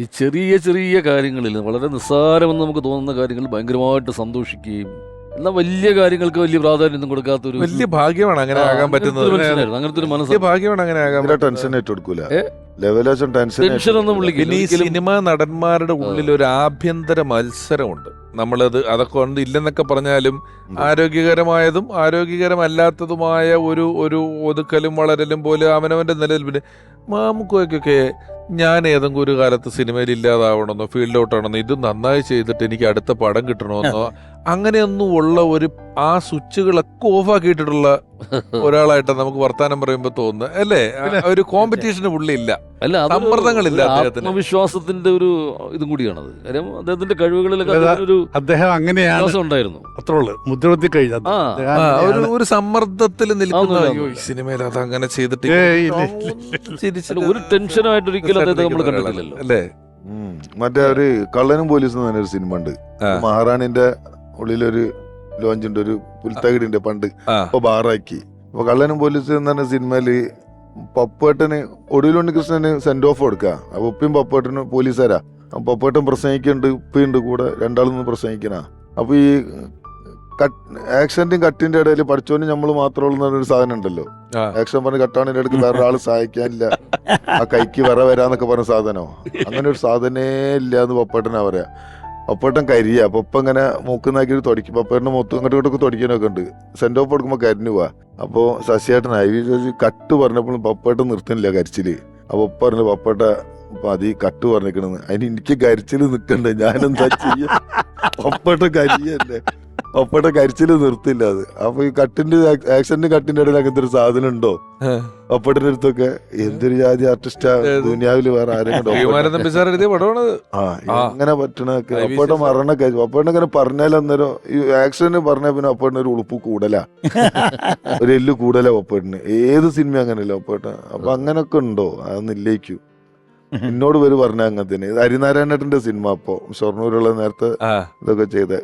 ഈ ചെറിയ ചെറിയ കാര്യങ്ങളിൽ വളരെ നിസ്സാരമെന്ന് നമുക്ക് തോന്നുന്ന കാര്യങ്ങൾ ഭയങ്കരമായിട്ട് സന്തോഷിക്കുകയും എന്നാൽ വലിയ കാര്യങ്ങൾക്ക് വലിയ പ്രാധാന്യം കൊടുക്കാത്തൊരു വലിയ ഭാഗ്യമാണ് അങ്ങനെ ആകാൻ പറ്റുന്നത്. അങ്ങനത്തെ ഒരു വലിയ മനസ്സ്. ഭാഗ്യമാണ് അങ്ങനെ ആകാൻ. ടെൻഷൻ കൊടുക്കൂല, ഏ? ടെൻഷൻ ഒന്നും പിന്നെ ഈ സിനിമാ നടന്മാരുടെ ഉള്ളിൽ ഒരു ആഭ്യന്തര മത്സരമുണ്ട്. അതൊക്കെ കൊണ്ട് ഇല്ലെന്നൊക്കെ പറഞ്ഞാലും ആരോഗ്യകരമായതും ആരോഗ്യകരമല്ലാത്തതുമായ ഒരു ഒതുക്കലും വളരലും പോലെ അവനവന്റെ നിലനിൽപ്പിന് മാമുക്കൊക്കെ ഞാൻ ഏതെങ്കിലും ഒരു കാലത്ത് സിനിമയിൽ ഇല്ലാതാവണമെന്നോ ഫീൽഡ് ഔട്ടാണെന്നോ ഇത് നന്നായി ചെയ്തിട്ട് എനിക്ക് അടുത്ത പടം കിട്ടണമെന്നോ അങ്ങനെയൊന്നും ഉള്ള ആ സ്വിച്ചുകളൊക്കെ ഓഫാക്കിയിട്ടുള്ള ഒരാളായിട്ടാണ് നമുക്ക് വർത്താനം പറയുമ്പോ തോന്നുന്നത് അല്ലേ? ഒരു കോമ്പറ്റീഷന് പുള്ളിയില്ല, സമ്മർദ്ദങ്ങളില്ല. ആത്മവിശ്വാസത്തിന്റെ ഒരു ഇതും കൂടിയാണത്. കാര്യം അദ്ദേഹത്തിന്റെ കഴിവുകളിലൊക്കെ അദ്ദേഹം അങ്ങനെയാണ് ഉണ്ടായിരുന്നു. അത്രേ ഉള്ളൂ. മുദ്രകുത്തി കഴിഞ്ഞ ഒരു സമ്മർദ്ദത്തിൽ നിൽക്കുന്ന സിനിമയിൽ അത് അങ്ങനെ ചെയ്തിട്ട് ഒരു ടെൻഷനായിട്ട് ഒരിക്കലും അദ്ദേഹത്തെ നമ്മൾ കണ്ടിട്ടില്ലല്ലോ അല്ലേ? മറ്റേ ഒരു കള്ളനും പോലീസും തന്നെ ഒരു സിനിമ ഉണ്ട്. മഹാറാണിന്റെ ഉള്ളിലൊരു ലോഞ്ചുണ്ട്, ഒരു പുൽത്തകിടിന്റെ പണ്ട് ഇപ്പൊ ബാറാക്കി. അപ്പൊ കള്ളനും പോലീസും എന്ന് പറഞ്ഞ സിനിമയില് പപ്പേട്ടന് ഒടുവിലുണ്ണി കൃഷ്ണന് സെന്റ് ഓഫ് കൊടുക്കുക. അപ്പൊ ഉപ്പയും പപ്പേട്ടനും പോലീസുകാരാ. പപ്പേട്ടൻ പ്രസംഗിക്കുന്നുണ്ട്, ഉപ്പയുണ്ട് കൂടെ, രണ്ടാളൊന്നും പ്രസംഗിക്കണ. അപ്പൊ ഈ ആക്ഷന്റെയും കട്ടിന്റെ ഇടയിൽ പഠിച്ചോണ്ട് നമ്മള് മാത്രമുള്ള ഒരു സാധനം ഉണ്ടല്ലോ. ആക്ഷൻ പറഞ്ഞ് കട്ടാണിന്റെ ഇടയ്ക്ക് വേറെ ആള് സഹായിക്കാനില്ല, ആ കൈക്ക് വരാന്നൊക്കെ പറഞ്ഞ സാധനോ. അങ്ങനെ ഒരു സാധനേ ഇല്ല എന്ന് പപ്പേട്ടനാ പറയാ. പപ്പേട്ടൻ കരിയ പപ്പ ഇങ്ങനെ മൂക്കുന്നാക്കി തുടക്കും. പപ്പേട്ടന്റെ മൊത്തം ഇങ്ങോട്ട് ഇങ്ങോട്ടൊക്കെ തുടക്കാനൊക്കെ ഉണ്ട്. സെന്റ് ഓഫ് കൊടുക്കുമ്പോ കരിഞ്ഞു പോവാ. അപ്പൊ ശശിയേട്ടനായി കട്ട് പറഞ്ഞപ്പോഴും പപ്പേട്ടൻ നിർത്തുന്നില്ല കരിച്ചില്. അപ്പൊ പപ്പ പറഞ്ഞു പപ്പേട്ട അത് ഈ കട്ട് പറഞ്ഞിക്കണെന്ന്. അതിന് എനിക്ക് കരിച്ചില് നിക്കണ്ടേ, ഞാനെന്താ ചെയ്യാ? പപ്പേട്ട കരിയല്ലേ, പപ്പേട്ട കരിച്ചില് നിർത്തില്ല അത്. അപ്പൊ ഈ ആക്ഷന്റെ കട്ടിന്റെ ഇടയിൽ അങ്ങനത്തെ ഒരു സാധനം ഉണ്ടോ പപ്പേട്ടന്റെ അടുത്തൊക്കെ? എന്തൊരു ജാതി ആർട്ടിസ്റ്റാ ദുനിയാവില് വേറെ ആരെങ്കിലും എങ്ങനെ പറ്റണൊക്കെ. പപ്പേട്ട പപ്പേട്ട ഇങ്ങനെ പറഞ്ഞാൽ അന്നേരം ഈ ആക്ഷന് പറഞ്ഞ പിന്നെ പപ്പേട്ടന് ഒരു ഉളുപ്പ് കൂടലാ, ഒരു എല്ല് കൂടലാ പപ്പേട്ടന്. ഏത് സിനിമ അങ്ങനെയല്ല പപ്പേട്ട. അപ്പൊ അങ്ങനൊക്കെ ഉണ്ടോ? അതൊന്നില്ലേക്കു. എന്നോട് പേര് പറഞ്ഞ അങ്ങനത്തിന്. ഇത് ഹരിനാരായണേട്ടന്റെ സിനിമ. അപ്പൊ ഷൊർണൂരുള്ള നേരത്തെ ഇതൊക്കെ ചെയ്ത്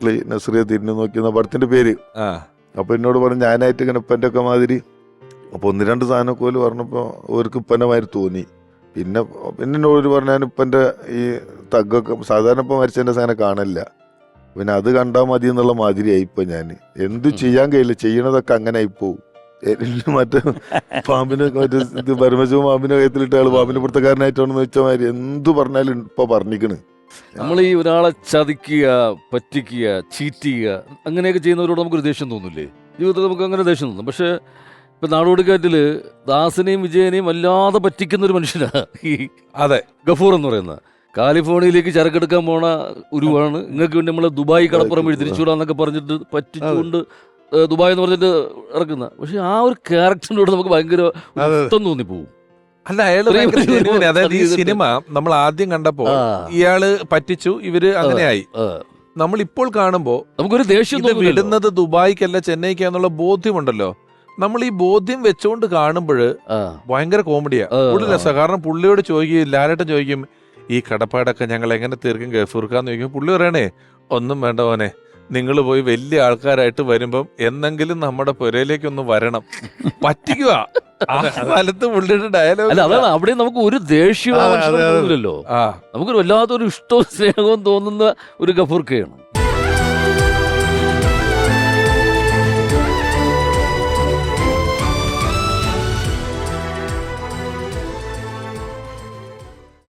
ക്ലീ നസ്രിയ തിരിഞ്ഞു നോക്കിയെന്ന പടത്തിന്റെ പേര്. അപ്പൊ എന്നോട് പറഞ്ഞു ഞാനായിട്ട് ഇങ്ങനെ ഇപ്പന്റെ ഒക്കെ മാതിരി. അപ്പൊ 1-2 സാധനമൊക്കെ പോലും പറഞ്ഞപ്പോ അവർക്ക് ഇപ്പന്റെ മാതിരി തോന്നി. പിന്നെ എന്നോട് പറഞ്ഞാൽ ഇപ്പന്റെ ഈ തഗ്ഗൊക്കെ സാധാരണ ഇപ്പൊ മരിച്ചതിന്റെ സാധനം കാണില്ല. പിന്നെ അത് കണ്ടാൽ മതി എന്നുള്ള മാതിരിയായി ഇപ്പൊ ഞാൻ. എന്ത് ചെയ്യാൻ കഴിയില്ല, ചെയ്യണതൊക്കെ അങ്ങനെ ആയിപ്പോവും. മറ്റേ പാമ്പിനെ മറ്റേ പരമശിവ പാമ്പിനെ കയത്തിലിട്ട് ആള് പാമ്പിന്റെ പുറത്തക്കാരനായിട്ടാണെന്ന് വെച്ച മാതിരി എന്തു പറഞ്ഞാലും ഇപ്പൊ പറഞ്ഞിക്കണ്. നമ്മൾ ഈ ഒരാളെ ചതിക്കുക, പറ്റിക്കുക, ചീറ്റ് ചെയ്യുക അങ്ങനെയൊക്കെ ചെയ്യുന്നവരോട് നമുക്കൊരു ദേഷ്യം തോന്നില്ലേ? ജീവിതത്തിൽ നമുക്ക് അങ്ങനെ ദേഷ്യം തോന്നും. പക്ഷെ ഇപ്പൊ നാടോടിക്കാറ്റില് ദാസനെയും വിജയനെയും വല്ലാതെ പറ്റിക്കുന്ന ഒരു മനുഷ്യനാണ് ഈ ഗഫൂർ എന്ന് പറയുന്നത്. കാലിഫോർണിയയിലേക്ക് ചരക്കെടുക്കാൻ പോണ ഉരുവാണ്. നിങ്ങൾക്ക് വേണ്ടി നമ്മളെ ദുബായ് കടപ്പുറം വഴി തിരിച്ചുവിടാന്നൊക്കെ പറഞ്ഞിട്ട് പറ്റിച്ചുകൊണ്ട് ദുബായ് എന്ന് പറഞ്ഞിട്ട് ഇറക്കുന്ന. പക്ഷെ ആ ഒരു ക്യാരക്ടറിനോട് നമുക്ക് ഭയങ്കര ഇഷ്ടം തോന്നിപ്പോവും. അല്ല അയാള് അതായത് ഈ സിനിമ നമ്മൾ ആദ്യം കണ്ടപ്പോ ഇയാള് പറ്റിച്ചു, ഇവര് അങ്ങനെയായി. നമ്മൾ ഇപ്പോൾ കാണുമ്പോ നമുക്കൊരു ദേഷ്യം വിടുന്നത് ദുബായ്ക്കല്ല ചെന്നൈക്കാന്നുള്ള ബോധ്യമുണ്ടല്ലോ. നമ്മൾ ഈ ബോധ്യം വെച്ചോണ്ട് കാണുമ്പോഴ് ഭയങ്കര കോമഡിയാ, കൂടുതൽ രസം. കാരണം പുള്ളിയോട് ചോദിക്കും, ലാലേട്ടൻ ചോദിക്കും ഈ കടപ്പാടൊക്കെ ഞങ്ങൾ എങ്ങനെ തീർക്കും ഗഫൂർക്കാന്ന് ചോദിക്കും. പുള്ളി പറയണേ ഒന്നും വേണ്ട മോനെ, നിങ്ങൾ പോയി വലിയ ആൾക്കാരായിട്ട് വരുമ്പം എന്നെങ്കിലും നമ്മുടെ പുരയിലേക്കൊന്ന് വരണം, പറ്റിക്കുക. സ്ഥലത്ത് പുള്ളിയുടെ ഡയലോഗ് അല്ല, അതാണ് അവിടെ നമുക്ക് ഒരു ദേഷ്യമില്ലല്ലോ. നമുക്കൊരു വല്ലാത്തൊരു ഇഷ്ടവും സ്നേഹവും തോന്നുന്ന ഒരു ഗഫൂർക്കയാണ്.